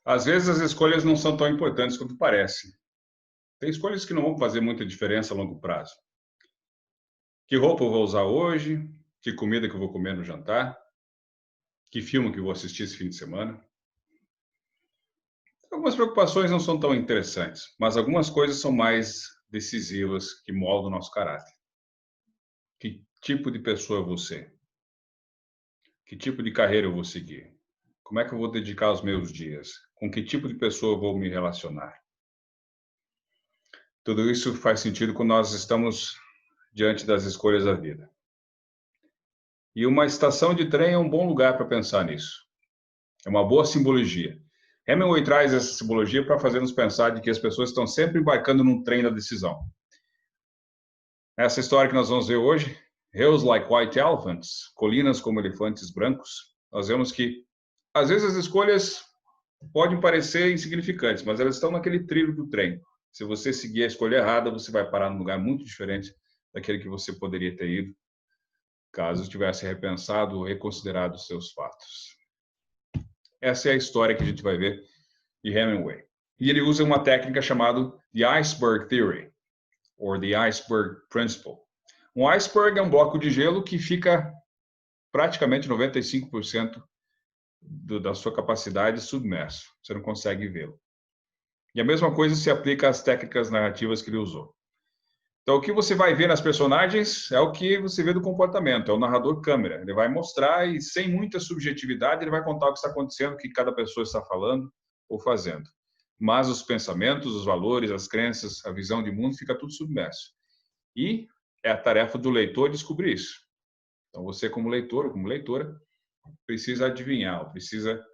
Às vezes as escolhas não são tão importantes quanto parecem. Tem escolhas que não vão fazer muita diferença a longo prazo. Que roupa eu vou usar hoje? Que comida que eu vou comer no jantar? Que filme que eu vou assistir esse fim de semana? Algumas preocupações não são tão interessantes, mas algumas coisas são mais decisivas que moldam o nosso caráter. Que tipo de pessoa eu vou ser? Que tipo de carreira eu vou seguir? Como é que eu vou dedicar os meus dias? Com que tipo de pessoa eu vou me relacionar? Tudo isso faz sentido quando nós estamos diante das escolhas da vida. E uma estação de trem é um bom lugar para pensar nisso. É uma boa simbologia. Hemingway traz essa simbologia para fazer nos pensar de que as pessoas estão sempre embarcando num trem da decisão. Essa história que nós vamos ver hoje, Hills Like White Elephants, Colinas como Elefantes Brancos, nós vemos que, às vezes, as escolhas podem parecer insignificantes, mas elas estão naquele trilho do trem. Se você seguir a escolha errada, você vai parar num lugar muito diferente daquele que você poderia ter ido, caso tivesse repensado ou reconsiderado os seus fatos. Essa é a história que a gente vai ver de Hemingway. E ele usa uma técnica chamada The Iceberg Theory, ou The Iceberg Principle. Um iceberg é um bloco de gelo que fica praticamente 95% da sua capacidade submerso. Você não consegue vê-lo. E a mesma coisa se aplica às técnicas narrativas que ele usou. Então, o que você vai ver nas personagens é o que você vê do comportamento, é o narrador câmera. Ele vai mostrar e, sem muita subjetividade, ele vai contar o que está acontecendo, o que cada pessoa está falando ou fazendo. Mas os pensamentos, os valores, as crenças, a visão de mundo, fica tudo submerso. E é a tarefa do leitor descobrir isso. Então, você, como leitor ou como leitora, precisa adivinhar, precisa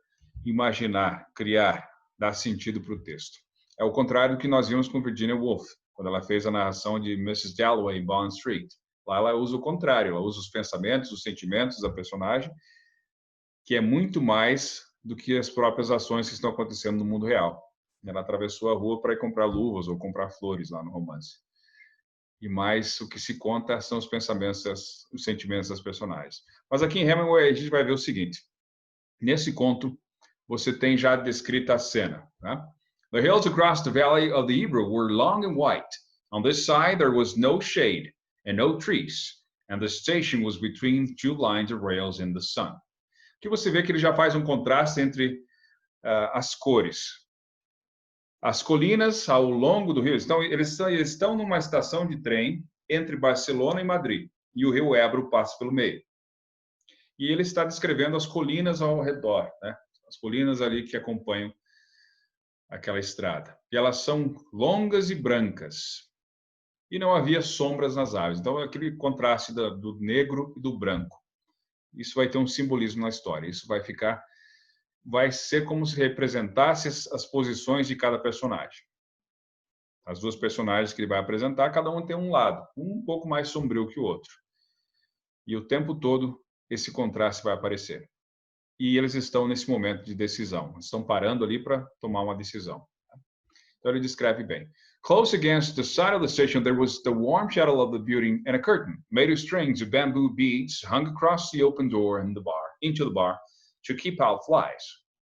imaginar, criar, dar sentido para o texto. É o contrário do que nós vimos com Virginia Woolf, quando ela fez a narração de Mrs. Dalloway em Bond Street. Lá ela usa o contrário, ela usa os pensamentos, os sentimentos da personagem, que é muito mais do que as próprias ações que estão acontecendo no mundo real. Ela atravessou a rua para ir comprar luvas ou comprar flores lá no romance. E mais o que se conta são os pensamentos, os sentimentos das personagens. Mas aqui em Hemingway a gente vai ver o seguinte: nesse conto você tem já descrita a cena. Né? The hills across the valley of the Ebro were long and white. On this side there was no shade and no trees, and the station was between two lines of rails in the sun. Aqui você vê que ele já faz um contraste entre as cores. As colinas ao longo do rio, eles estão numa estação de trem entre Barcelona e Madrid, e o rio Ebro passa pelo meio. E ele está descrevendo as colinas ao redor, né? As colinas ali que acompanham aquela estrada. E elas são longas e brancas. E não havia sombras nas árvores. Então, aquele contraste do negro e do branco. Isso vai ter um simbolismo na história. Isso vai ser como se representasse as posições de cada personagem. As duas personagens que ele vai apresentar, cada um tem um lado, um pouco mais sombrio que o outro. E o tempo todo esse contraste vai aparecer. E eles estão nesse momento de decisão. Estão parando ali para tomar uma decisão. Então ele descreve bem. Close against the side of the station there was the warm shadow of the building and a curtain made of strings of bamboo beads hung across the open door into the bar to keep out flies.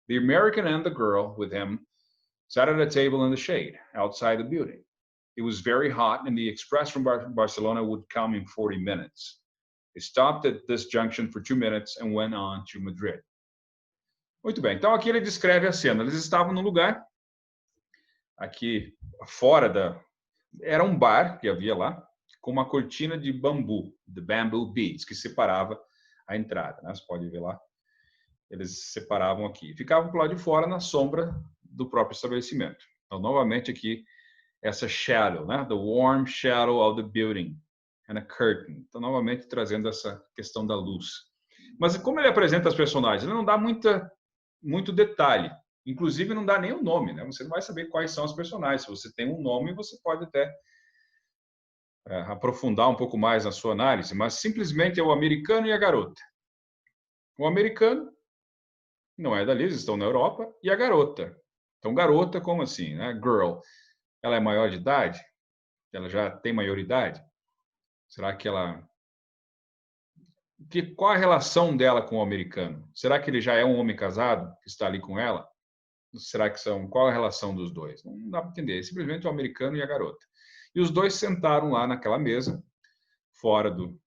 The American and the girl with him sat at a table in the shade outside the building. It was very hot and the express from Barcelona would come in 40 minutes. It stopped at this junction for 2 minutes and went on to Madrid. Muito bem, então aqui ele descreve a cena. Eles estavam no lugar, aqui fora era um bar que havia lá, com uma cortina de bambu, the bamboo beads, que separava a entrada, né? Você pode ver lá. Eles separavam aqui. Ficavam do lado de fora, na sombra do próprio estabelecimento. Então, novamente aqui, essa shadow, né? The warm shadow of the building and a curtain. Então, novamente trazendo essa questão da luz. Mas como ele apresenta as personagens? Ele não dá muito detalhe. Inclusive, não dá nem o nome, né? Você não vai saber quais são os personagens. Se você tem um nome, você pode até aprofundar um pouco mais na sua análise, mas simplesmente é o americano e a garota. O americano não é dali, eles estão na Europa, e a garota. Então, garota, como assim? Né? Girl. Ela é maior de idade? Ela já tem maioridade? Será que ela... Qual a relação dela com o americano? Será que ele já é um homem casado que está ali com ela? será que são? Qual a relação dos dois? Não dá para entender. É simplesmente o americano e a garota. E os dois sentaram lá naquela mesa, fora do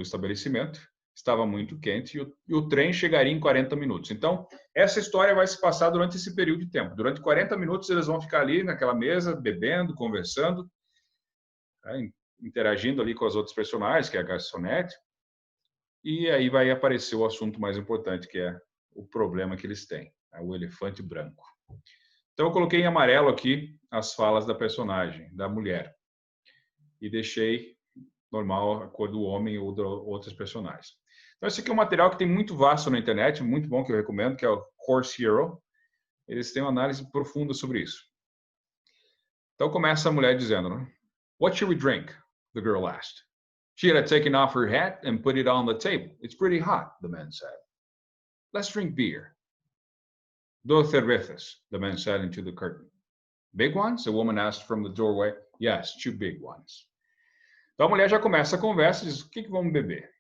estabelecimento. Estava muito quente e o trem chegaria em 40 minutos. Então, essa história vai se passar durante esse período de tempo. Durante 40 minutos, eles vão ficar ali naquela mesa, bebendo, conversando, né, interagindo ali com as outras personagens, que é a garçonete. E aí vai aparecer o assunto mais importante, que é o problema que eles têm, né, o elefante branco. Então, eu coloquei em amarelo aqui as falas da personagem, da mulher. E deixei normal a cor do homem ou de outros personagens. Então, esse aqui é um material que tem muito vasto na internet, muito bom, que eu recomendo, que é o Course Hero. Eles têm uma análise profunda sobre isso. Então, começa a mulher dizendo, né? What should we drink? The girl asked. She had taken off her hat and put it on the table. It's pretty hot, the man said. Let's drink beer. Dos cervezas, the man said into the curtain. Big ones? The woman asked from the doorway. Yes, 2 big ones. Então a mulher já começa a conversa e diz, o que vamos beber?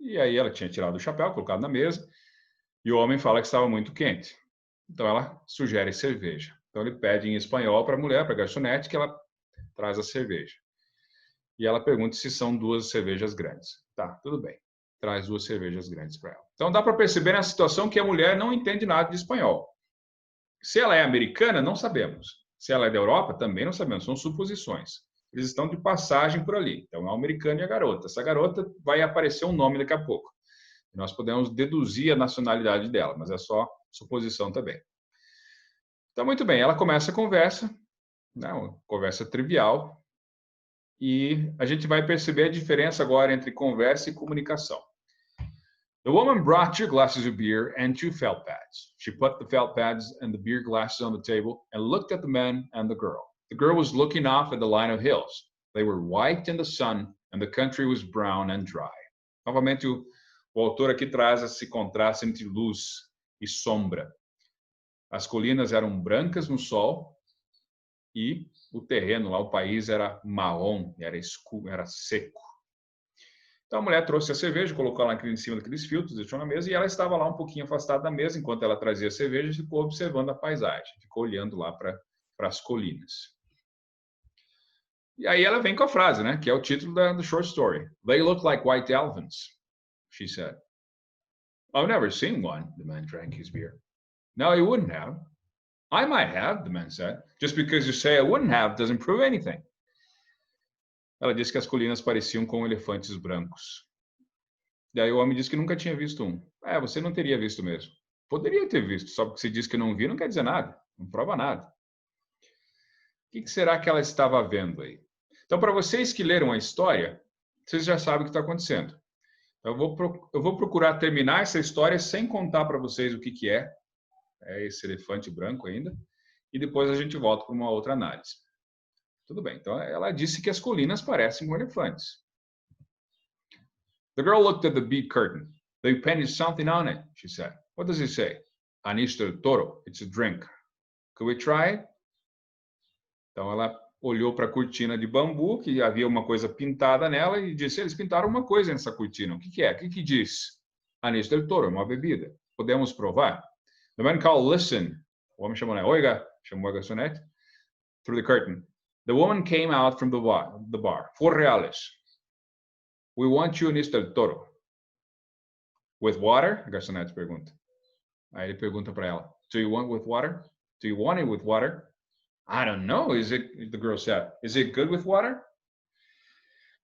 E aí ela tinha tirado o chapéu, colocado na mesa, e o homem fala que estava muito quente. Então ela sugere cerveja. Então ele pede em espanhol para a mulher, para a garçonete, que ela traz a cerveja. E ela pergunta se são 2 cervejas grandes. Tá, tudo bem. Traz 2 cervejas grandes para ela. Então dá para perceber na situação que a mulher não entende nada de espanhol. Se ela é americana, não sabemos. Se ela é da Europa, também não sabemos. São suposições. Eles estão de passagem por ali. Então, é o americano e a garota. Essa garota vai aparecer um nome daqui a pouco. Nós podemos deduzir a nacionalidade dela, mas é só suposição também. Então, muito bem. Ela começa a conversa, né, uma conversa trivial, e a gente vai perceber a diferença agora entre conversa e comunicação. The woman brought 2 glasses of beer and 2 felt pads. She put the felt pads and the beer glasses on the table and looked at the man and the girl. The girl was looking off at the line of hills. They were white in the sun and the country was brown and dry. Novamente, o autor aqui traz esse contraste entre luz e sombra. As colinas eram brancas no sol e o terreno lá, o país era marrom, era escuro, era seco. Então a mulher trouxe a cerveja, colocou lá em cima daqueles filtros, deixou na mesa e ela estava lá um pouquinho afastada da mesa enquanto ela trazia a cerveja e ficou observando a paisagem, ficou olhando lá para as colinas. E aí ela vem com a frase, né, que é o título da short story. They look like white elephants, she said. I've never seen one, the man drank his beer. No, you wouldn't have. I might have, the man said. Just because you say I wouldn't have doesn't prove anything. Ela disse que as colinas pareciam com elefantes brancos. E aí o homem disse que nunca tinha visto um. Você não teria visto mesmo. Poderia ter visto, só porque você disse que não viu, não quer dizer nada. Não prova nada. O que será que ela estava vendo aí? Então, para vocês que leram a história, vocês já sabem o que está acontecendo. Eu vou procurar terminar essa história sem contar para vocês o que é esse elefante branco ainda, e depois a gente volta para uma outra análise. Tudo bem, então ela disse que as colinas parecem com elefantes. The girl looked at the bead curtain. They painted something on it, she said. What does it say? Anís del Toro. It's a drink. Could we try it? Então ela olhou para a cortina de bambu, que havia uma coisa pintada nela, e disse, eles pintaram uma coisa nessa cortina. O que é? O que diz? Anís del Toro, uma bebida. Podemos provar? The man called, listen. O homem chamou, né? Oiga, chamou a garçonete. Through the curtain. The woman came out from the bar. 4 reales. We want you anís del Toro. With water? A garçonete pergunta. Aí ele pergunta para ela, do you want with water? Do you want it with water? I don't know. The girl said, is it good with water?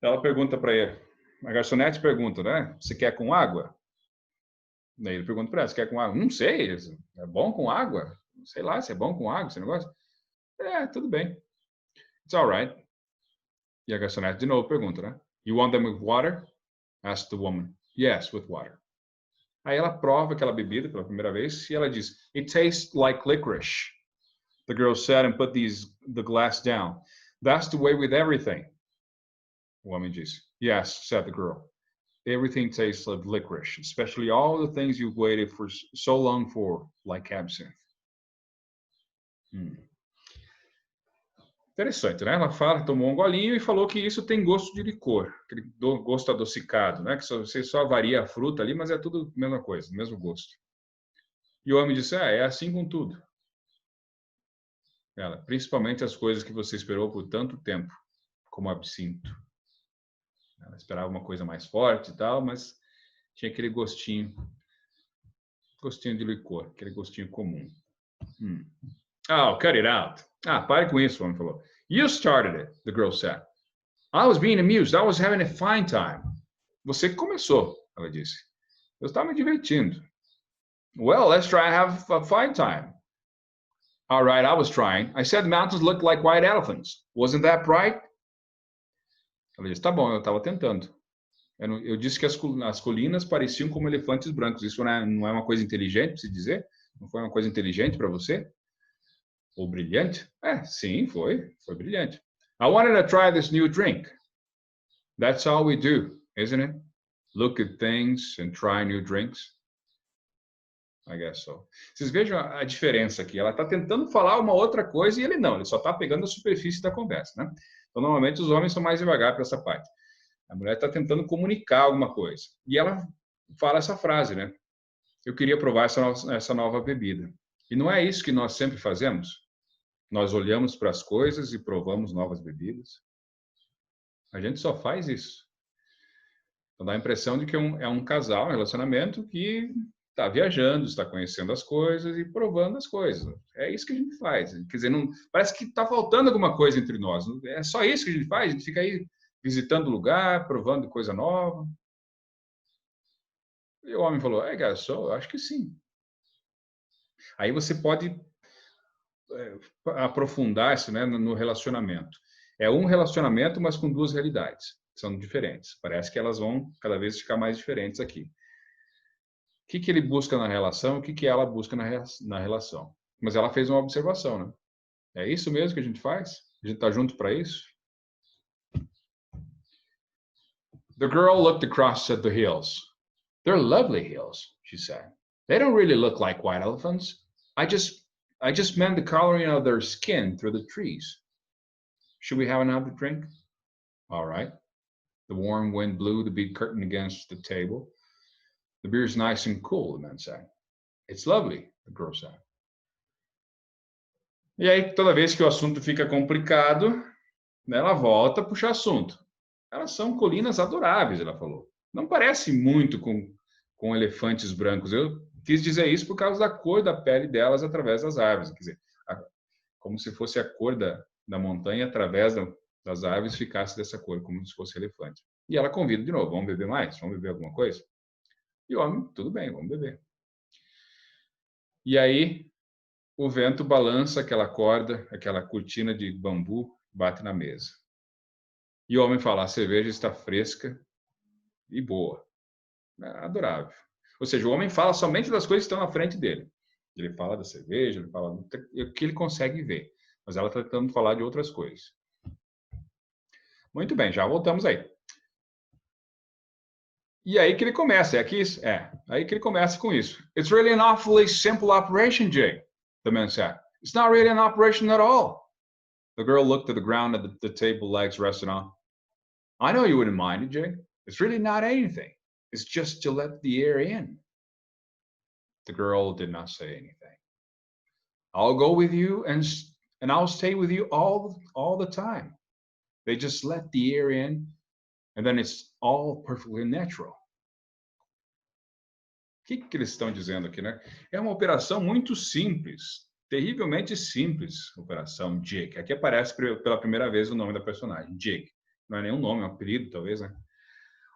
Ela pergunta para ele. A garçonete pergunta, né? Você quer com água? Daí ele pergunta para ela, você quer com água? Não sei, é bom com água? Sei lá, se é bom com água esse negócio. Tudo bem. It's all right. E a garçonete de novo pergunta, né? You want them with water? Asked the woman. Yes, with water. Aí ela prova aquela bebida pela primeira vez e ela diz, it tastes like licorice. The girl said and put the glass down. That's the way with everything. O homem disse. Yes, said the girl. Everything tastes like licorice, especially all the things you've waited for so long for, like absinthe. Interessante, né? Ela fala, tomou um golinho e falou que isso tem gosto de licor, aquele gosto adocicado, né? Que você só varia a fruta ali, mas é tudo a mesma coisa, mesmo gosto. E o homem disse, é assim com tudo. Ela, principalmente as coisas que você esperou por tanto tempo, como absinto. Ela esperava uma coisa mais forte e tal, mas tinha aquele gostinho de licor, aquele gostinho comum. Oh, cut it out. Pare com isso, o homem falou. You started it, the girl said. I was being amused. I was having a fine time. Você que começou, ela disse. Eu estava me divertindo. Well, let's try and have a fine time. All right, I was trying. I said mountains looked like white elephants. Wasn't that right? Ela disse, tá bom, eu estava tentando. Eu disse que as colinas pareciam como elefantes brancos. Isso não é uma coisa inteligente, para se dizer? Não foi uma coisa inteligente para você? Ou brilhante? Sim, foi brilhante. I wanted to try this new drink. That's all we do, isn't it? Look at things and try new drinks. I guess so. Vocês vejam a diferença aqui. Ela está tentando falar uma outra coisa e ele não. Ele só está pegando a superfície da conversa, né? Então, normalmente, os homens são mais devagar para essa parte. A mulher está tentando comunicar alguma coisa. E ela fala essa frase, né? Eu queria provar essa nova bebida. E não é isso que nós sempre fazemos? Nós olhamos para as coisas e provamos novas bebidas. A gente só faz isso. Então dá a impressão de que é um casal, um relacionamento que está viajando, está conhecendo as coisas e provando as coisas. É isso que a gente faz. Quer dizer, não, parece que está faltando alguma coisa entre nós. É só isso que a gente faz. A gente fica aí visitando o lugar, provando coisa nova. E o homem falou, garçom, eu acho que sim. Aí você pode aprofundar isso, né, no relacionamento. É um relacionamento, mas com duas realidades. São diferentes. Parece que elas vão cada vez ficar mais diferentes aqui. O que ele busca na relação, o que ela busca na relação. Mas ela fez uma observação, né? É isso mesmo que a gente faz? A gente está junto para isso? The girl looked across at the hills. They're lovely hills, she said. They don't really look like white elephants. I just meant the coloring of their skin through the trees. Should we have another drink? All right. The warm wind blew the big curtain against the table. The beer's nice and cool, the man said. It's lovely, the girl said. E aí, toda vez que o assunto fica complicado, né, ela volta a puxar assunto. Elas são colinas adoráveis, ela falou. Não parece muito com elefantes brancos. Eu quis dizer isso por causa da cor da pele delas através das árvores. Quer dizer, como se fosse a cor da montanha através das árvores ficasse dessa cor, como se fosse elefante. E ela convida de novo, vamos beber mais? Vamos beber alguma coisa? E o homem, tudo bem, vamos beber. E aí, o vento balança aquela corda, aquela cortina de bambu, bate na mesa. E o homem fala, a cerveja está fresca e boa. Adorável. Ou seja, o homem fala somente das coisas que estão na frente dele. Ele fala da cerveja, ele fala do que ele consegue ver. Mas ela está tentando falar de outras coisas. Muito bem, já voltamos aí. E aí que ele começa, aí que ele começa com isso. It's really an awfully simple operation, Jay, the man said. It's not really an operation at all. The girl looked at the ground that the table legs rested on. I know you wouldn't mind it, Jay. It's really not anything. It's just to let the air in. The girl did not say anything. I'll go with you and I'll stay with you all the time. They just let the air in and then it's all perfectly natural. O que eles estão dizendo aqui, né? É uma operação muito simples, terrivelmente simples, operação Jake. Aqui aparece pela primeira vez o nome da personagem, Jake. Não é nenhum nome, é um apelido, talvez, né?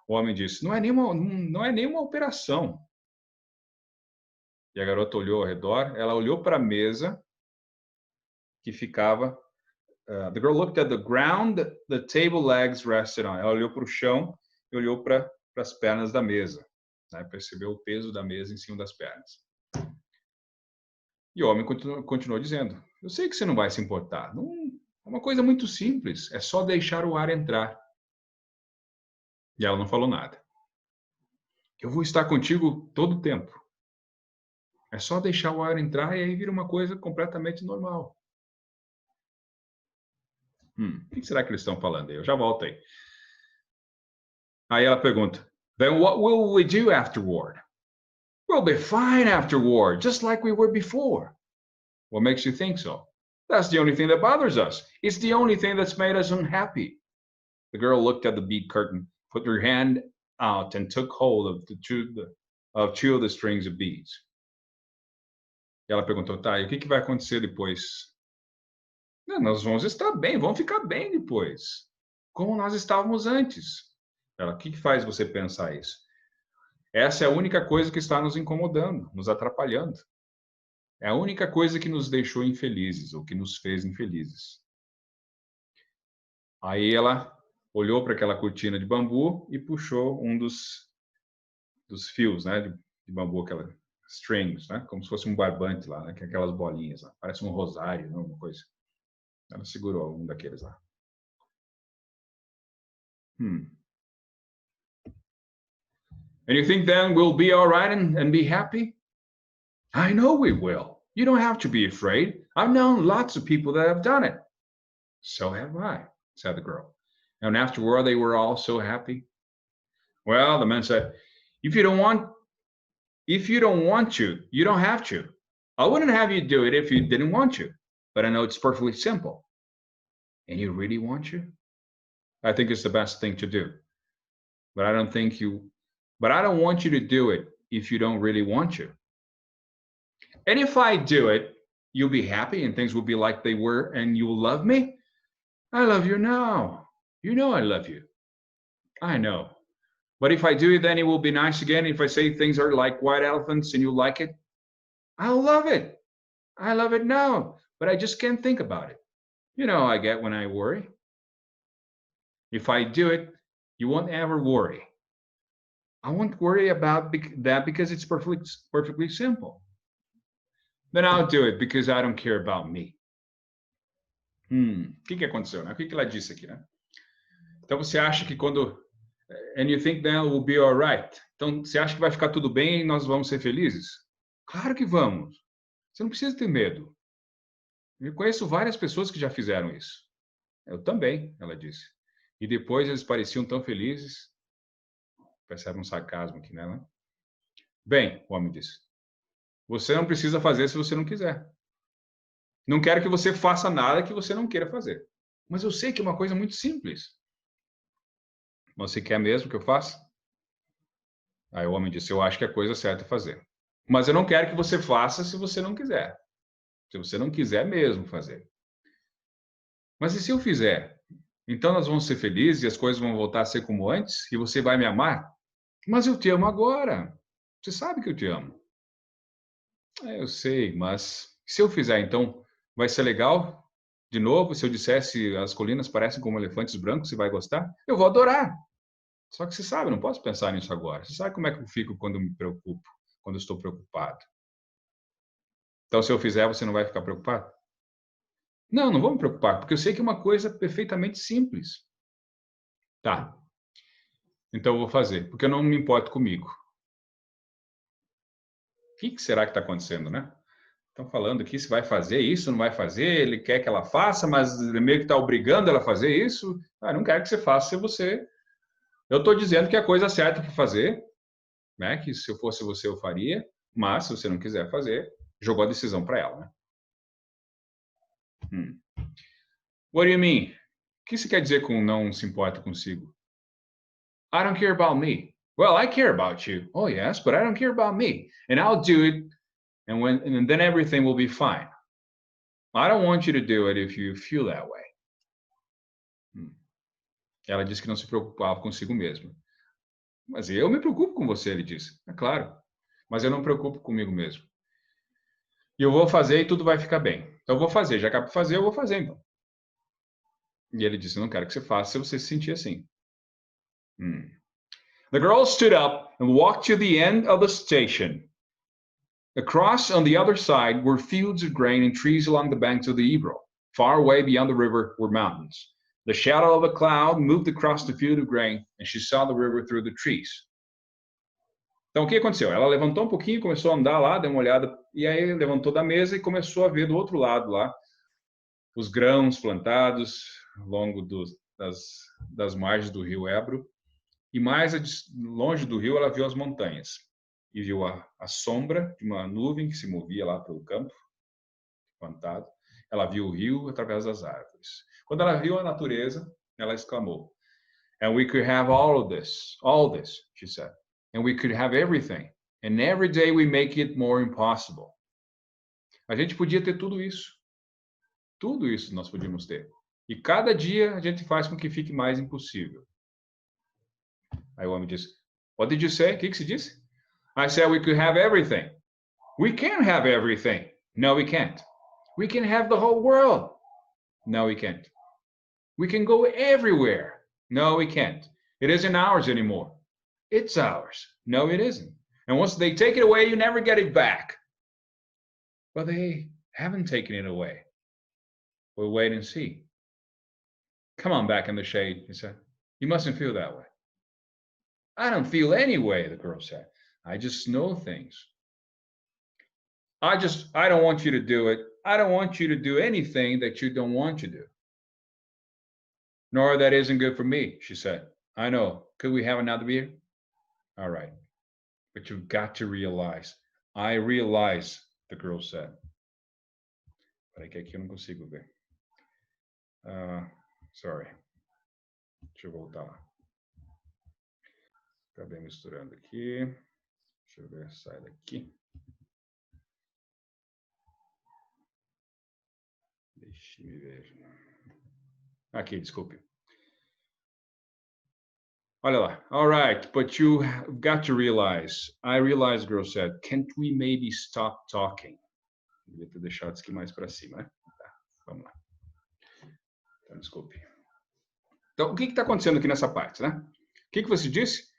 O homem disse, não é nenhuma operação. E a garota olhou ao redor, ela olhou para a mesa que ficava... the girl looked at the ground the table legs rested on. Ela olhou para o chão e olhou para as pernas da mesa. Né? Percebeu o peso da mesa em cima das pernas. E o homem continuou dizendo, eu sei que você não vai se importar. Não, é uma coisa muito simples, é só deixar o ar entrar. E ela não falou nada. Eu vou estar contigo todo o tempo. É só deixar o ar entrar e aí vira uma coisa completamente normal. O que será que eles estão falando aí? Eu já volto aí. Aí ela pergunta, then what will we do afterward? We'll be fine afterward, just like we were before. What makes you think so? That's the only thing that bothers us. It's the only thing that's made us unhappy. The girl looked at the bead curtain, put her hand out, and took hold of two of the strings of beads. E ela perguntou, tá, e o que vai acontecer depois? Não, nós vamos estar bem, vamos ficar bem depois. Como nós estávamos antes. Ela, o que faz você pensar isso? Essa é a única coisa que está nos incomodando, nos atrapalhando. É a única coisa que nos deixou infelizes, ou que nos fez infelizes. Aí ela olhou para aquela cortina de bambu e puxou um dos fios, né, de bambu, aquela strings, né, como se fosse um barbante lá, né, aquelas bolinhas lá, parece um rosário, né, alguma coisa. Ela segurou um daqueles lá. And you think then we'll be all right and be happy? I know we will. You don't have to be afraid. I've known lots of people that have done it. So have I, said the girl. And afterward, they were all so happy. Well, the man said, if you don't want to, you don't have to. I wouldn't have you do it if you didn't want to, but I know it's perfectly simple. And you really want to? I think it's the best thing to do. But I don't want you to do it if you don't really want to. And if I do it, you'll be happy and things will be like they were and you will love me? I love you now. You know I love you. I know. But if I do it, then it will be nice again. If I say things are like white elephants and you like it, I'll love it. I love it now, but I just can't think about it. You know how I get when I worry. If I do it, you won't ever worry. I won't worry about that because it's perfectly simple. Then I'll do it because I don't care about me. O que aconteceu, né? O que ela disse aqui, né? Então você acha que and you think that will be all right. Então você acha que vai ficar tudo bem e nós vamos ser felizes? Claro que vamos. Você não precisa ter medo. Eu conheço várias pessoas que já fizeram isso. Eu também, ela disse. E depois eles pareciam tão felizes. Percebe um sarcasmo aqui, né? Bem, o homem disse. Você não precisa fazer se você não quiser. Não quero que você faça nada que você não queira fazer. Mas eu sei que é uma coisa muito simples. Você quer mesmo que eu faça? Aí o homem disse, eu acho que é a coisa certa é fazer. Mas eu não quero que você faça se você não quiser. Se você não quiser mesmo fazer. Mas e se eu fizer? Então nós vamos ser felizes e as coisas vão voltar a ser como antes? E você vai me amar? Mas eu te amo agora. Você sabe que eu te amo. Eu sei, mas se eu fizer, então, vai ser legal? De novo, se eu dissesse as colinas parecem como elefantes brancos, você vai gostar? Eu vou adorar. Só que você sabe, eu não posso pensar nisso agora. Você sabe como é que eu fico quando eu me preocupo, quando eu estou preocupado. Então, se eu fizer, você não vai ficar preocupado? Não vou me preocupar, porque eu sei que é uma coisa perfeitamente simples. Tá. Então, eu vou fazer, porque eu não me importo comigo. O que será que está acontecendo, né? Estão falando aqui se vai fazer isso, não vai fazer, ele quer que ela faça, mas ele meio que está obrigando ela a fazer isso. Não quero que você faça se você... Eu estou dizendo que é a coisa certa para fazer, né? Que se eu fosse você, eu faria, mas se você não quiser fazer, jogou a decisão para ela, né? What do you mean? O que você quer dizer com não se importa consigo? I don't care about me. Well, I care about you. Oh, yes, but I don't care about me. And I'll do it, and then everything will be fine. I don't want you to do it if you feel that way. Ela disse que não se preocupava consigo mesma. Mas eu me preocupo com você, ele disse. É claro. Mas eu não me preocupo comigo mesmo. E eu vou fazer e tudo vai ficar bem. Então eu vou fazer. Já acabo de fazer, eu vou fazer então. E ele disse, não quero que você faça se você se sentir assim. The girl stood up and walked to the end of the station. Across on the other side were fields of grain and trees along the banks of the Ebro. Far away beyond the river were mountains. The shadow of a cloud moved across the field of grain, and she saw the river through the trees. Então, o que aconteceu? Ela levantou um pouquinho, começou a andar lá, deu uma olhada, e aí levantou da mesa e começou a ver do outro lado lá os grãos plantados ao longo das margens do rio Ebro. E mais longe do rio, ela viu as montanhas. e viu a sombra de uma nuvem que se movia lá pelo campo, plantado. Ela viu o rio através das árvores. Quando ela viu a natureza, ela exclamou, "And we could have all this," she said. "And we could have everything. And every day we make it more impossible." A gente podia ter tudo isso. Tudo isso nós podíamos ter. E cada dia a gente faz com que fique mais impossível. Aí o homem disse, "What did you say?" O que você disse? "I said we could have everything." "We can have everything." "No, we can't." "We can have the whole world." "No, we can't." "We can go everywhere." "No, we can't. It isn't ours anymore." "It's ours." "No, it isn't. And once they take it away, you never get it back." "But they haven't taken it away." "We'll wait and see." "Come on back in the shade," he said. "You mustn't feel that way." "I don't feel any way," the girl said. "I just know things." I don't want you to do it. I don't want you to do anything that you don't want to do. "Nor that isn't good for me," she said. "I know. Could we have another beer?" "All right. But you've got to realize." "I realize," the girl said. Peraí que aqui eu não consigo ver. Sorry. Deixa eu voltar lá. Acabei misturando aqui. Deixa eu ver, sai daqui. Deixe-me ver. Aqui, desculpe. Olha lá. "All right, but you've got to realize." "I realize," the girl said. "Can't we maybe stop talking?" Devia ter deixado isso aqui mais para cima, né? Tá, vamos lá. Então, desculpe. Então, o que está acontecendo aqui nessa parte, né? O que você disse?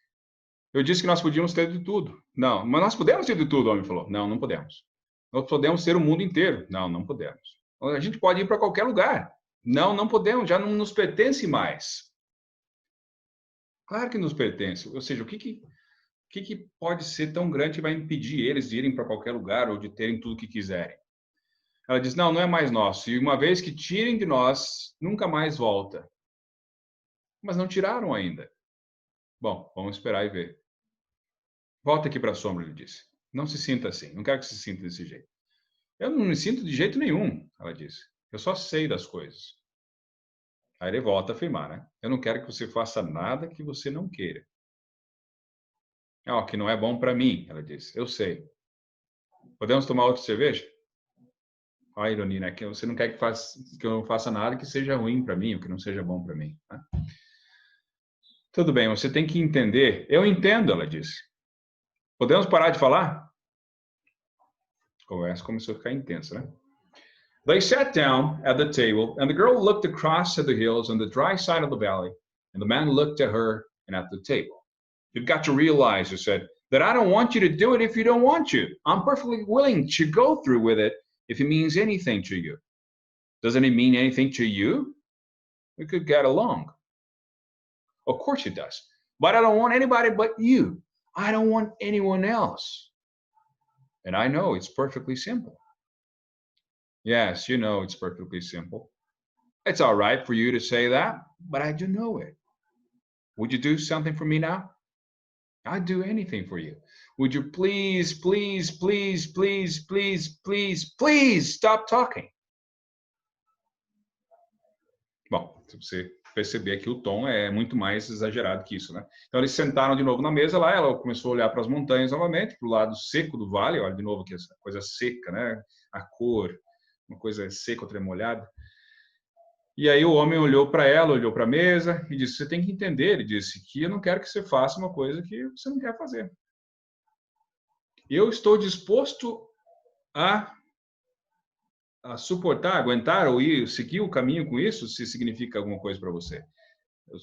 Eu disse que nós podíamos ter de tudo. Não, mas nós podemos ter de tudo, o homem falou. Não, não podemos. Nós podemos ter o mundo inteiro. Não, não podemos. A gente pode ir para qualquer lugar. Não, não podemos, já não nos pertence mais. Claro que nos pertence. Ou seja, o que pode ser tão grande que vai impedir eles de irem para qualquer lugar ou de terem tudo o que quiserem? Ela diz, não, não é mais nosso. E uma vez que tirem de nós, nunca mais volta. Mas não tiraram ainda. Bom, vamos esperar e ver. Volta aqui para a sombra, ele disse. Não se sinta assim. Não quero que se sinta desse jeito. Eu não me sinto de jeito nenhum, ela disse. Eu só sei das coisas. Aí ele volta a afirmar, né? Eu não quero que você faça nada que você não queira. Que não é bom para mim, ela disse. Eu sei. Podemos tomar outra cerveja? A ironia, né? Que você não quer que eu não faça nada que seja ruim para mim, ou que não seja bom para mim. Né? Tudo bem, você tem que entender. Eu entendo, ela disse. Podemos parar de falar? A conversa começou a ficar intensa, né? They sat down at the table, and the girl looked across at the hills on the dry side of the valley, and the man looked at her and at the table. You've got to realize, he said, that I don't want you to do it if you don't want to. I'm perfectly willing to go through with it if it means anything to you. Doesn't it mean anything to you? We could get along. Of course it does. But I don't want anybody but you. I don't want anyone else. And I know it's perfectly simple. Yes, you know it's perfectly simple. It's all right for you to say that, but I do know it. Would you do something for me now? I'd do anything for you. Would you please, please, please, please, please, please, please stop talking? Bom, se você perceber que o tom é muito mais exagerado que isso, né? Então eles sentaram de novo na mesa lá, ela começou a olhar para as montanhas novamente, para o lado seco do vale, olha de novo aqui essa coisa seca, né? A cor, uma coisa seca, outra molhada. E aí o homem olhou para ela, olhou para a mesa e disse, você tem que entender, ele disse, que eu não quero que você faça uma coisa que você não quer fazer. Eu estou disposto a suportar, aguentar ou seguir o caminho com isso, se significa alguma coisa para você. Eu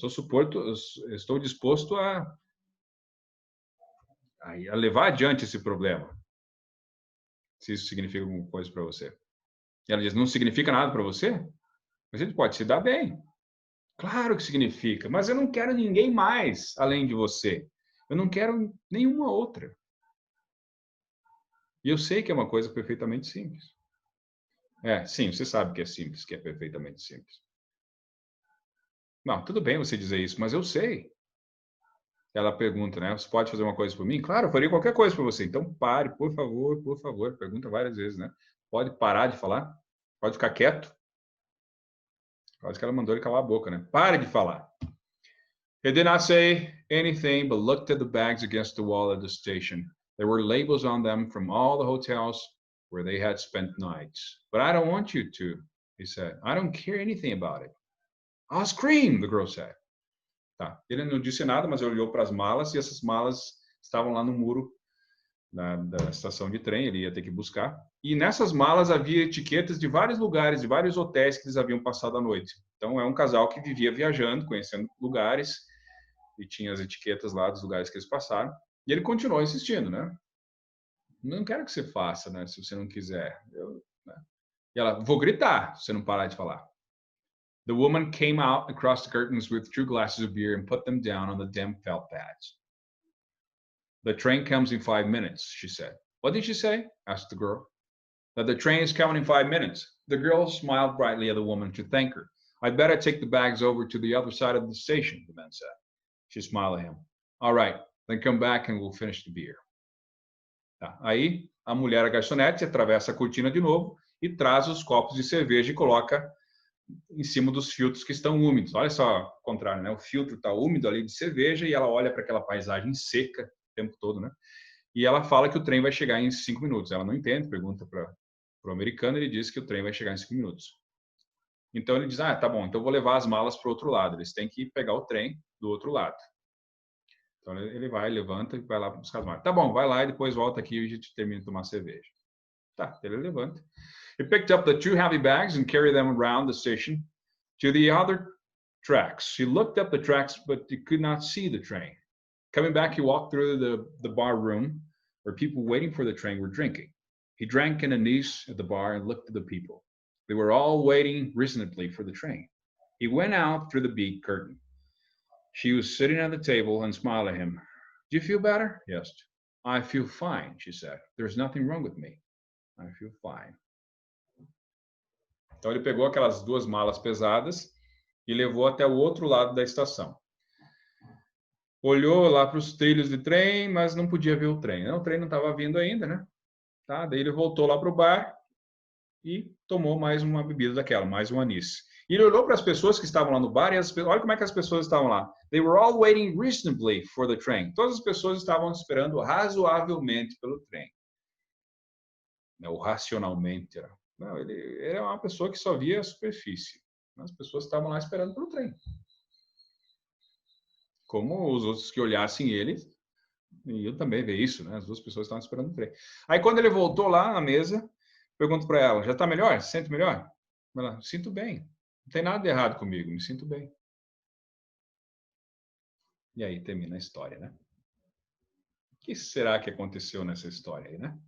estou disposto a levar adiante esse problema, se isso significa alguma coisa para você. E ela diz, não significa nada para você? Mas a gente pode se dar bem. Claro que significa, mas eu não quero ninguém mais além de você. Eu não quero nenhuma outra. E eu sei que é uma coisa perfeitamente simples. Sim, você sabe que é simples, que é perfeitamente simples. Não, tudo bem você dizer isso, mas eu sei. Ela pergunta, né? Você pode fazer uma coisa por mim? Claro, eu faria qualquer coisa por você. Então pare, por favor, por favor. Pergunta várias vezes, né? Pode parar de falar? Pode ficar quieto? Quase que ela mandou ele calar a boca, né? Pare de falar. He did not say anything, but looked at the bags against the wall at the station. There were labels on them from all the hotels where they had spent nights. But I don't want you to, he said. I don't care anything about it. I'll scream, the girl said. Tá. Ele não disse nada, mas ele olhou para as malas e essas malas estavam lá no muro da estação de trem, ele ia ter que buscar. E nessas malas havia etiquetas de vários lugares, de vários hotéis que eles haviam passado a noite. Então é um casal que vivia viajando, conhecendo lugares, e tinha as etiquetas lá dos lugares que eles passaram. E ele continuou insistindo, né? Não quero que você faça, né? Se você não quiser. Né? E ela, vou gritar se você não parar de falar. The woman came out across the curtains with 2 glasses of beer and put them down on the damp felt pads. The train comes in 5 minutes, she said. What did she say? Asked the girl. That the train is coming in 5 minutes. The girl smiled brightly at the woman to thank her. I'd better take the bags over to the other side of the station, the man said. She smiled at him. All right, then come back and we'll finish the beer. Tá. Aí, a mulher, a garçonete, atravessa a cortina de novo e traz os copos de cerveja e coloca em cima dos filtros que estão úmidos. Olha só, o contrário, né? O filtro está úmido ali de cerveja e ela olha para aquela paisagem seca o tempo todo, né? E ela fala que o trem vai chegar em 5 minutos. Ela não entende, pergunta para o americano, ele diz que o trem vai chegar em 5 minutos. Então ele diz, tá bom, então eu vou levar as malas para o outro lado. Eles têm que pegar o trem do outro lado. Então ele vai, levanta e vai lá buscar as malas. Tá bom, vai lá e depois volta aqui e a gente termina de tomar cerveja. Tá, ele levanta. He picked up the 2 heavy bags and carried them around the station to the other tracks. He looked up the tracks, but he could not see the train. Coming back, he walked through the bar room where people waiting for the train were drinking. He drank an anise at the bar and looked at the people. They were all waiting reasonably for the train. He went out through the big curtain. She was sitting at the table and smiled at him. Do you feel better? He asked. I feel fine, she said. There's nothing wrong with me. I feel fine. Então ele pegou aquelas 2 malas pesadas e levou até o outro lado da estação. Olhou lá para os trilhos de trem, mas não podia ver o trem. O trem não estava vindo ainda, né? Tá? Daí ele voltou lá para o bar e tomou mais uma bebida daquela, mais um anis. E ele olhou para as pessoas que estavam lá no bar e olha como é que as pessoas estavam lá. They were all waiting reasonably for the train. Todas as pessoas estavam esperando razoavelmente pelo trem. Ou racionalmente. Não, ele é uma pessoa que só via a superfície. As pessoas estavam lá esperando pelo trem. Como os outros que olhassem ele, e eu também vi isso, né? As 2 pessoas estavam esperando o trem. Aí quando ele voltou lá na mesa, pergunto para ela, já está melhor? Se sente melhor? Ela, sinto bem. Não tem nada de errado comigo, me sinto bem. E aí termina a história, né? O que será que aconteceu nessa história aí, né?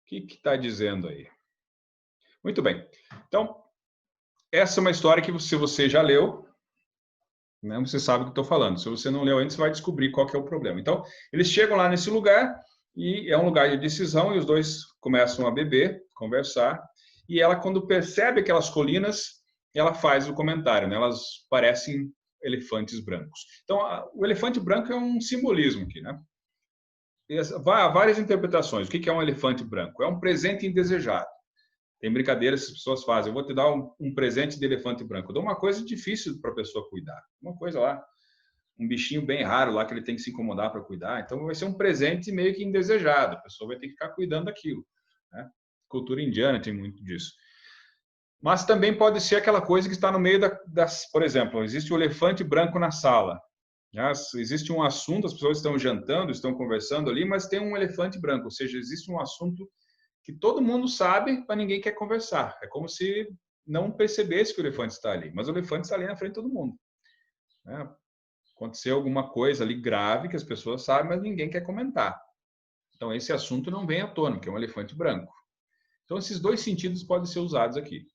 O que está dizendo aí? Muito bem. Então, essa é uma história que se você já leu, né, você sabe o que estou falando. Se você não leu antes, você vai descobrir qual que é o problema. Então, eles chegam lá nesse lugar e é um lugar de decisão e os 2 começam a beber, conversar. E ela, quando percebe aquelas colinas, ela faz o comentário, né? Elas parecem elefantes brancos. Então, o elefante branco é um simbolismo aqui, né? Há várias interpretações. O que é um elefante branco? É um presente indesejado. Tem brincadeiras que as pessoas fazem. Eu vou te dar um presente de elefante branco. Eu dou uma coisa difícil para a pessoa cuidar. Uma coisa lá, um bichinho bem raro lá que ele tem que se incomodar para cuidar. Então vai ser um presente meio que indesejado. A pessoa vai ter que ficar cuidando daquilo. Né? Cultura indiana tem muito disso. Mas também pode ser aquela coisa que está no meio por exemplo, existe o elefante branco na sala. Existe um assunto, as pessoas estão jantando, estão conversando ali, mas tem um elefante branco. Ou seja, existe um assunto que todo mundo sabe, mas ninguém quer conversar. É como se não percebesse que o elefante está ali, mas o elefante está ali na frente de todo mundo. Né? Aconteceu alguma coisa ali grave que as pessoas sabem, mas ninguém quer comentar. Então, esse assunto não vem à tona, que é um elefante branco. Então, esses 2 sentidos podem ser usados aqui.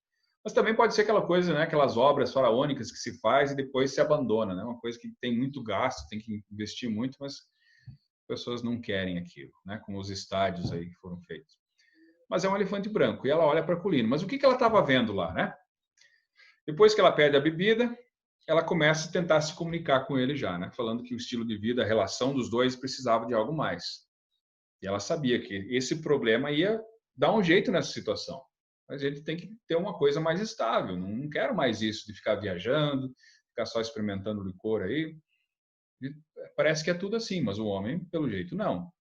Mas também pode ser aquela coisa, né, aquelas obras faraônicas que se faz e depois se abandona. Né? Uma coisa que tem muito gasto, tem que investir muito, mas as pessoas não querem aquilo, né? Como os estádios aí que foram feitos. Mas é um elefante branco. E ela olha para a colina. Mas o que ela estava vendo lá, né? Depois que ela perde a bebida, ela começa a tentar se comunicar com ele já, né? Falando que o estilo de vida, a relação dos dois precisava de algo mais. E ela sabia que esse problema ia dar um jeito nessa situação. Mas ele tem que ter uma coisa mais estável. Não quero mais isso de ficar viajando, ficar só experimentando licor aí. E parece que é tudo assim, mas o homem, pelo jeito, não.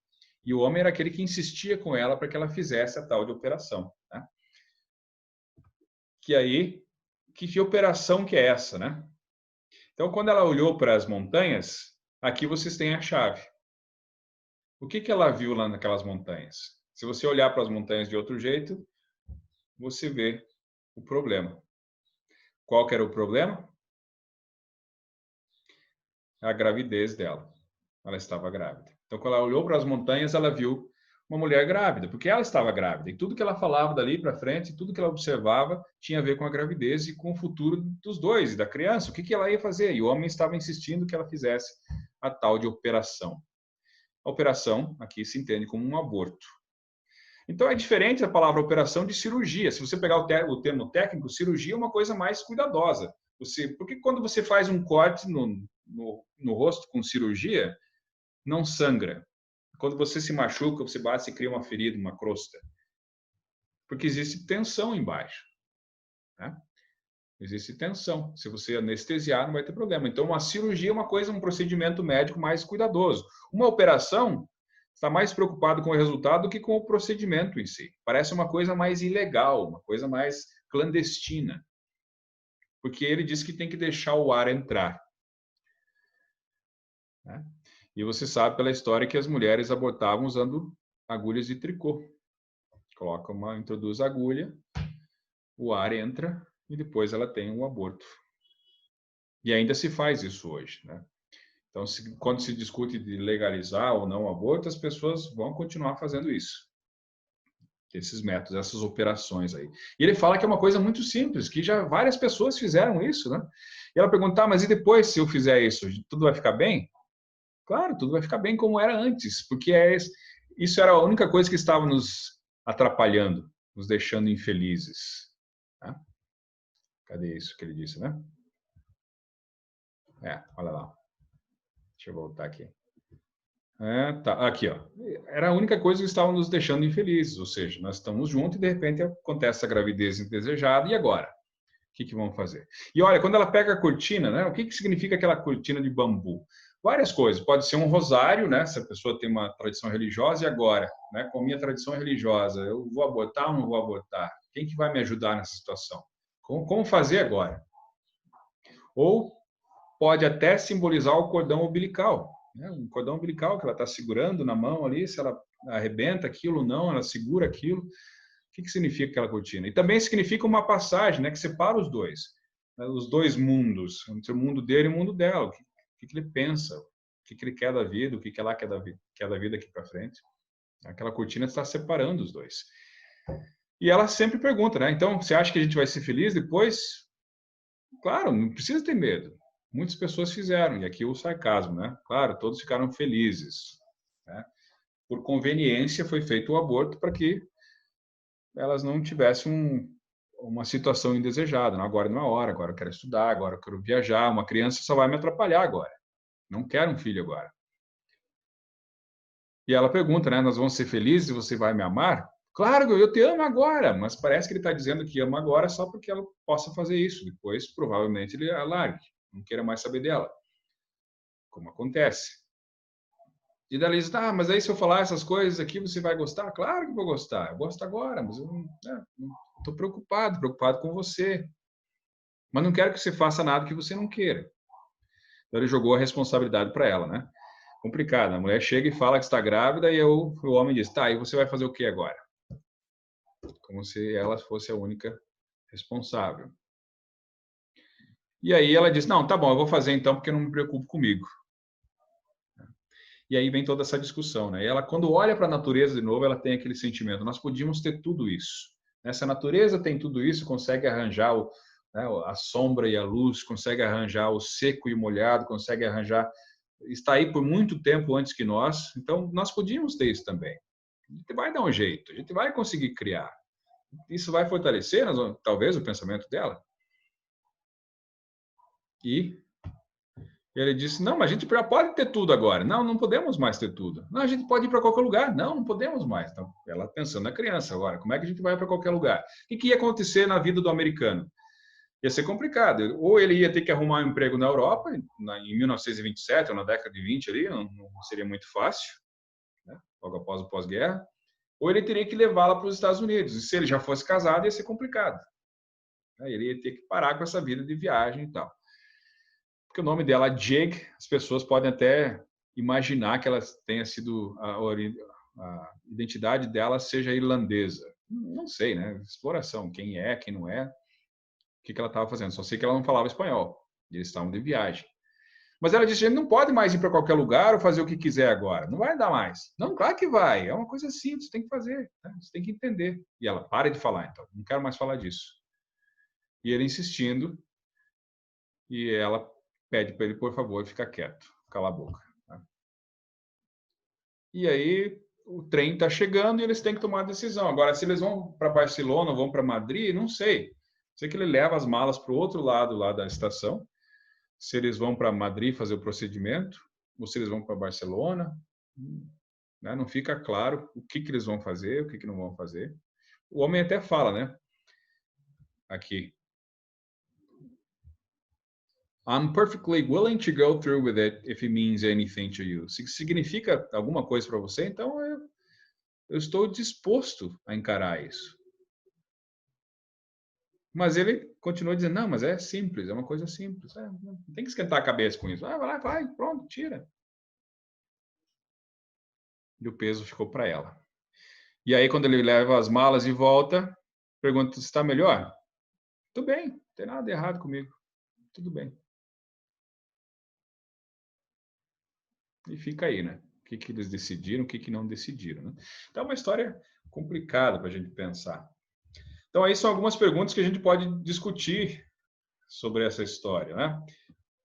E o homem era aquele que insistia com ela para que ela fizesse a tal de operação, né? Que aí, que operação que é essa, né? Então, quando ela olhou para as montanhas, aqui vocês têm a chave. O que ela viu lá naquelas montanhas? Se você olhar para as montanhas de outro jeito, você vê o problema. Qual que era o problema? A gravidez dela. Ela estava grávida. Então, quando ela olhou para as montanhas, ela viu uma mulher grávida, porque ela estava grávida. E tudo que ela falava dali para frente, tudo que ela observava, tinha a ver com a gravidez e com o futuro dos dois, e da criança. O que ela ia fazer? E o homem estava insistindo que ela fizesse a tal de operação. A operação, aqui se entende como um aborto. Então, é diferente a palavra operação de cirurgia. Se você pegar o termo técnico, cirurgia é uma coisa mais cuidadosa. Porque quando você faz um corte no rosto com cirurgia, não sangra. Quando você se machuca, você bate e cria uma ferida, uma crosta. Porque existe tensão embaixo. Né? Existe tensão. Se você anestesiar, não vai ter problema. Então, uma cirurgia é uma coisa, um procedimento médico mais cuidadoso. Uma operação está mais preocupado com o resultado do que com o procedimento em si. Parece uma coisa mais ilegal, uma coisa mais clandestina. Porque ele diz que tem que deixar o ar entrar. Né? E você sabe pela história que as mulheres abortavam usando agulhas de tricô. Introduz a agulha, o ar entra e depois ela tem um aborto. E ainda se faz isso hoje, né? Então, quando se discute de legalizar ou não o aborto, as pessoas vão continuar fazendo isso. Esses métodos, essas operações aí. E ele fala que é uma coisa muito simples, que já várias pessoas fizeram isso, né? E ela pergunta, mas e depois se eu fizer isso, tudo vai ficar bem? Claro, tudo vai ficar bem como era antes, porque isso era a única coisa que estava nos atrapalhando, nos deixando infelizes. Tá? Cadê isso que ele disse, né? Olha lá. Deixa eu voltar aqui. Tá. Aqui, ó. Era a única coisa que estava nos deixando infelizes, ou seja, nós estamos juntos e de repente acontece a gravidez indesejada, e agora? O que vamos fazer? E olha, quando ela pega a cortina, né? O que significa aquela cortina de bambu? Várias coisas. Pode ser um rosário, né? Se a pessoa tem uma tradição religiosa, e agora, né? Com a minha tradição religiosa, eu vou abortar ou não vou abortar? Quem que vai me ajudar nessa situação? Como fazer agora? Ou pode até simbolizar o cordão umbilical, né? Um cordão umbilical que ela está segurando na mão ali, se ela arrebenta aquilo ou não, ela segura aquilo. O que significa aquela cortina? E também significa uma passagem, né, que separa os dois, né, os dois mundos, entre o mundo dele e o mundo dela. O que ele pensa, o que ele quer da vida, o que ela quer da vida aqui para frente. Aquela cortina está separando os dois. E ela sempre pergunta, né? Então, você acha que a gente vai ser feliz depois? Claro, não precisa ter medo. Muitas pessoas fizeram, e aqui o sarcasmo, né? Claro, todos ficaram felizes. Né? Por conveniência, foi feito o aborto para que elas não tivessem uma situação indesejada. Não, agora não é hora, agora eu quero estudar, agora eu quero viajar. Uma criança só vai me atrapalhar agora. Não quero um filho agora. E ela pergunta, né? Nós vamos ser felizes e você vai me amar? Claro, eu te amo agora, mas parece que ele está dizendo que ama agora só porque ela possa fazer isso. Depois, provavelmente, ele a largue, não queira mais saber dela. Como acontece. E daí ela diz, mas aí se eu falar essas coisas aqui, você vai gostar? Claro que vou gostar. Eu gosto agora, mas eu não estou preocupado com você. Mas não quero que você faça nada que você não queira. Então ele jogou a responsabilidade para ela, né? Complicado. A mulher chega e fala que está grávida e o homem diz, tá, e você vai fazer o que agora? Como se ela fosse a única responsável. E aí ela diz, não, tá bom, eu vou fazer então porque eu não me preocupo comigo. E aí vem toda essa discussão, né? E ela, quando olha para a natureza de novo, ela tem aquele sentimento, nós podíamos ter tudo isso. Se a natureza tem tudo isso, consegue arranjar a sombra e a luz, consegue arranjar o seco e o molhado, consegue arranjar, está aí por muito tempo antes que nós, então nós podíamos ter isso também. A gente vai dar um jeito, a gente vai conseguir criar. Isso vai fortalecer, talvez, o pensamento dela. E ele disse, não, mas a gente já pode ter tudo agora. Não, não podemos mais ter tudo. Não, a gente pode ir para qualquer lugar. Não, não podemos mais. Então, ela pensando na criança agora, como é que a gente vai para qualquer lugar? O que ia acontecer na vida do americano? Ia ser complicado. Ou ele ia ter que arrumar um emprego na Europa, em 1927, ou na década de 20 ali, não seria muito fácil, né? Logo após o pós-guerra. Ou ele teria que levá-la para os Estados Unidos. E se ele já fosse casado, ia ser complicado. Ele ia ter que parar com essa vida de viagem e tal. Porque o nome dela, Jig, as pessoas podem até imaginar que ela tenha sido a identidade dela seja irlandesa. Não sei, né? Exploração, quem é, quem não é, o que ela estava fazendo. Só sei que ela não falava espanhol. E eles estavam de viagem. Mas ela disse: a gente não pode mais ir para qualquer lugar ou fazer o que quiser agora. Não vai dar mais. Não, claro que vai. É uma coisa simples, você tem que fazer. Né? Você tem que entender. E ela, para de falar, então. Não quero mais falar disso. E ele insistindo. E ela pede para ele, por favor, ficar quieto. Cala a boca. Né? E aí o trem está chegando e eles têm que tomar a decisão. Agora, se eles vão para Barcelona ou vão para Madrid, não sei. Sei que ele leva as malas para o outro lado lá da estação. Se eles vão para Madrid fazer o procedimento, ou se eles vão para Barcelona, né? Não fica claro o que eles vão fazer, o que não vão fazer. O homem até fala, né? Aqui. I'm perfectly willing to go through with it if it means anything to you. Se significa alguma coisa para você, então eu estou disposto a encarar isso. Mas ele continua dizendo, não, mas é simples, é uma coisa simples. Não tem que esquentar a cabeça com isso. Vai lá, vai, pronto, tira. E o peso ficou para ela. E aí, quando ele leva as malas e volta, pergunta se está melhor. Tudo bem, não tem nada de errado comigo. Tudo bem. E fica aí, né? O que eles decidiram, o que não decidiram. Né? Então, é uma história complicada para a gente pensar. Então, aí são algumas perguntas que a gente pode discutir sobre essa história, né?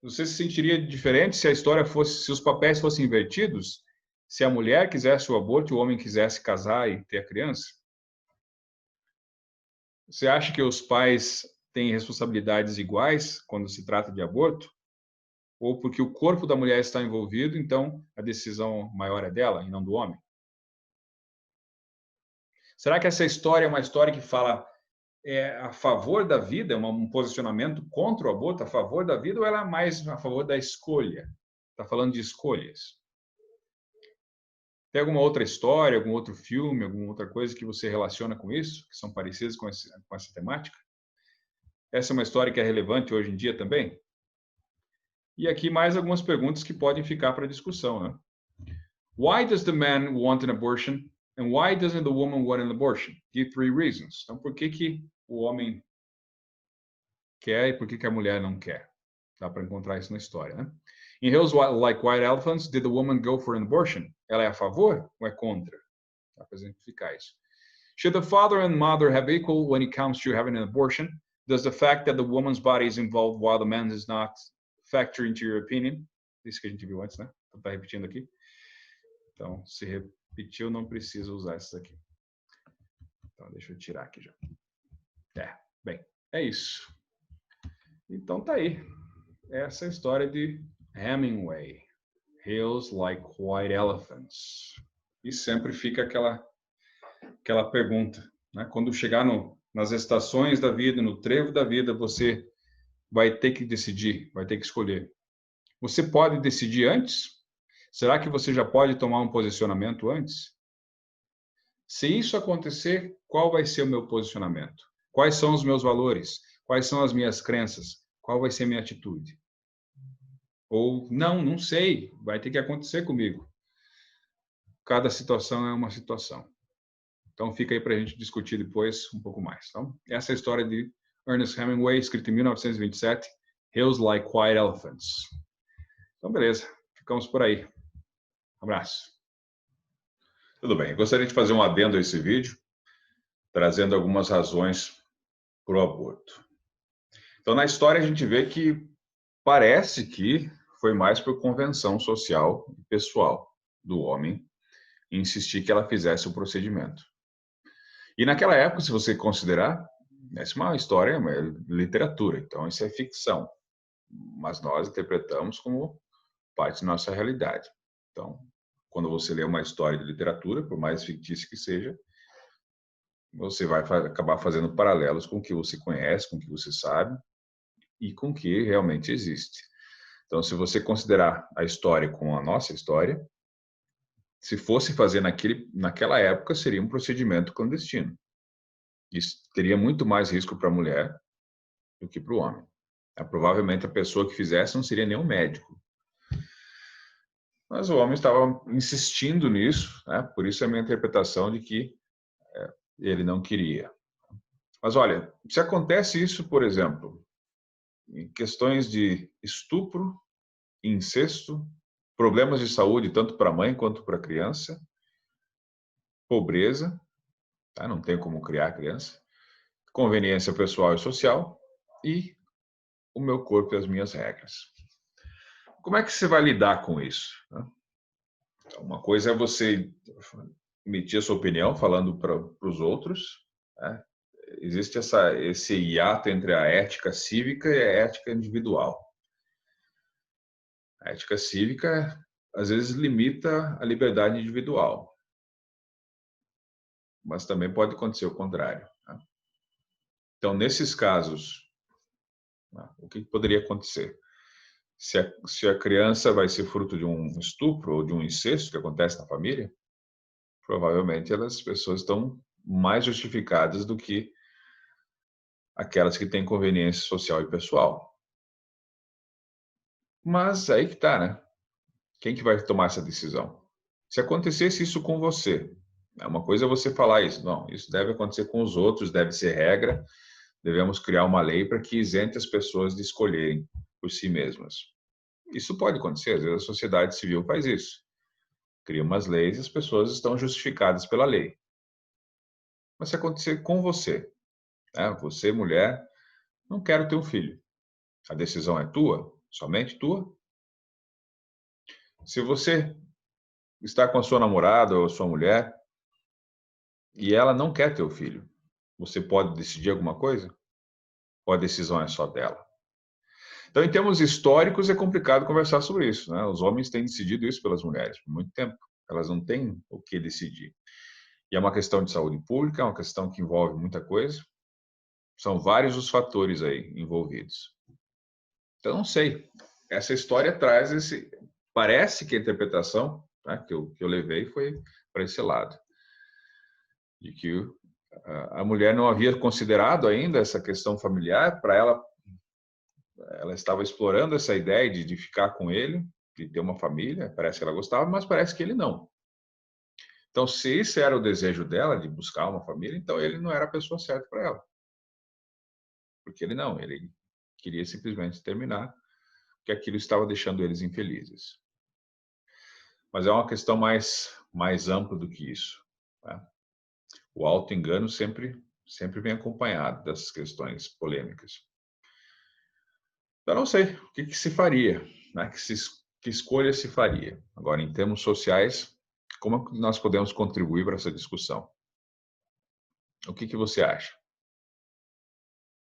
Você se sentiria diferente se a história fosse, se os papéis fossem invertidos? Se a mulher quisesse o aborto e o homem quisesse casar e ter a criança? Você acha que os pais têm responsabilidades iguais quando se trata de aborto? Ou porque o corpo da mulher está envolvido, então a decisão maior é dela e não do homem? Será que essa história é uma história que fala a favor da vida, um posicionamento contra o aborto, a favor da vida, ou ela é mais a favor da escolha? Está falando de escolhas. Tem alguma outra história, algum outro filme, alguma outra coisa que você relaciona com isso, que são parecidas com essa temática? Essa é uma história que é relevante hoje em dia também? E aqui mais algumas perguntas que podem ficar para discussão, né? Why does the man want an abortion and why doesn't the woman want an abortion? Give 3 reasons. Então, por que o homem quer e por que a mulher não quer? Dá para encontrar isso na história, né? In Hills Like White Elephants, did the woman go for an abortion? Ela é a favor ou é contra? Dá para exemplificar isso. Should the father and mother have equal when it comes to having an abortion? Does the fact that the woman's body is involved while the man's is not factor into your opinion? Isso que a gente viu antes, né? Então, tá repetindo aqui. Então, se repetiu, não precisa usar essas aqui. Então, deixa eu tirar aqui já. Bem, é isso. Então, tá aí. Essa é a história de Hemingway. Hills Like White Elephants. E sempre fica aquela pergunta, né? Quando chegar nas estações da vida, no trevo da vida, você vai ter que decidir, vai ter que escolher. Você pode decidir antes? Será que você já pode tomar um posicionamento antes? Se isso acontecer, qual vai ser o meu posicionamento? Quais são os meus valores? Quais são as minhas crenças? Qual vai ser a minha atitude? Ou, não sei, vai ter que acontecer comigo. Cada situação é uma situação. Então, fica aí para a gente discutir depois um pouco mais. Então, essa é a história de Ernest Hemingway, escrita em 1927, Hills Like White Elephants. Então, beleza. Ficamos por aí. Um abraço. Tudo bem. Gostaria de fazer um adendo a esse vídeo, trazendo algumas razões para o aborto. Então, na história, a gente vê que parece que foi mais por convenção social e pessoal do homem insistir que ela fizesse o procedimento. E naquela época, se você considerar, essa é uma história, é uma literatura, então isso é ficção. mas nós interpretamos como parte da nossa realidade. Então, quando você lê uma história de literatura, por mais fictícia que seja, você vai acabar fazendo paralelos com o que você conhece, com o que você sabe e com o que realmente existe. Então, se você considerar a história com a nossa história, se fosse fazer naquela época, seria um procedimento clandestino. Isso teria muito mais risco para a mulher do que para o homem. Provavelmente a pessoa que fizesse não seria nem um médico. Mas o homem estava insistindo nisso, né? Por isso é a minha interpretação de que ele não queria. Mas olha, se acontece isso, por exemplo, em questões de estupro, incesto, problemas de saúde tanto para a mãe quanto para a criança, pobreza, tá? Não tem como criar criança, conveniência pessoal e social e o meu corpo e as minhas regras. Como é que você vai lidar com isso? Uma coisa é você emitir a sua opinião falando para os outros, né? Existe esse hiato entre a ética cívica e a ética individual. A ética cívica, às vezes, limita a liberdade individual, mas também pode acontecer o contrário. Então, nesses casos, o que poderia acontecer? Se a criança vai ser fruto de um estupro ou de um incesto que acontece na família, provavelmente as pessoas estão mais justificadas do que aquelas que têm conveniência social e pessoal. Mas aí que tá, né? Quem que vai tomar essa decisão? Se acontecesse isso com você, uma coisa é você falar isso, não, isso deve acontecer com os outros, deve ser regra, devemos criar uma lei para que isente as pessoas de escolherem por si mesmas. Isso pode acontecer, às vezes a sociedade civil faz isso. Cria umas leis e as pessoas estão justificadas pela lei. Mas se acontecer com você, né? Você, mulher, não quero ter um filho. A decisão é tua, somente tua. Se você está com a sua namorada ou a sua mulher e ela não quer ter o filho, você pode decidir alguma coisa? Ou a decisão é só dela? Então, em termos históricos, é complicado conversar sobre isso, né? Os homens têm decidido isso pelas mulheres por muito tempo. Elas não têm o que decidir. E é uma questão de saúde pública, é uma questão que envolve muita coisa. São vários os fatores aí envolvidos. Então, não sei. Essa história traz esse... Parece que a interpretação, né, que eu levei foi para esse lado. De que a mulher não havia considerado ainda essa questão familiar, para ela estava explorando essa ideia de ficar com ele, de ter uma família, parece que ela gostava, mas parece que ele não. Então, se esse era o desejo dela, de buscar uma família, então ele não era a pessoa certa para ela. Porque ele queria simplesmente terminar, porque aquilo estava deixando eles infelizes. Mas é uma questão mais ampla do que isso, né? O auto-engano sempre vem acompanhado dessas questões polêmicas. Eu não sei o que se faria, né? Que escolha se faria. Agora, em termos sociais, como nós podemos contribuir para essa discussão? O que você acha?